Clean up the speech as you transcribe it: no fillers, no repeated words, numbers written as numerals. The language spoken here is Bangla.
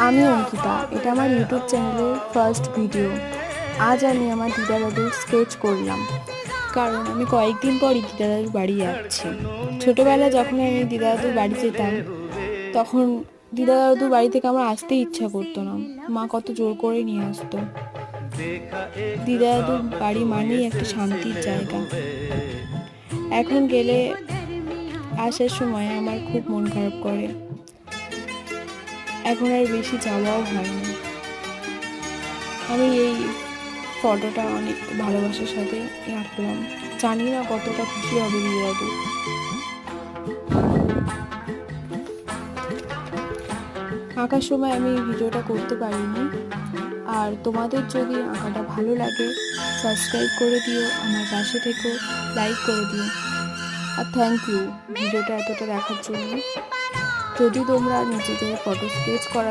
আমি অঙ্কিতা, এটা আমার ইউটিউব চ্যানেলের ফার্স্ট ভিডিও। আজ আমি আমার দিদা দাদুর স্কেচ করলাম, কারণ আমি কয়েকদিন পরই দিদা দাদুর বাড়ি যাচ্ছি। ছোটোবেলায় যখন আমি দিদা দাদুর বাড়ি যেতাম, তখন দিদা দাদুর বাড়ি থেকে আমার আসতে ইচ্ছা করতো না। মা কত জোর করে নিয়ে আসতো। দিদা দাদুর বাড়ি মানেই একটা শান্তির জায়গা। এখন গেলে আসার সময় আমার খুব মন খারাপ করে। এখন আর বেশি যাওয়াও হয় না। আমি এই ফটোটা অনেক ভালোবাসার সাথে রাখলাম। জানি না কতটা খুশি হবে দিদা দাদু। আঁকার সময় আমি এই ভিডিওটা করতে পারিনি। আর তোমাদের যদি আঁকাটা ভালো লাগে, সাবস্ক্রাইব করে দিও, আমার পাশে থেকো, লাইক করে দিও। আর থ্যাংক ইউ ভিডিওটা এতটা দেখার জন্য। যদি তোমরা নিজেদের ফটো স্কেচ করা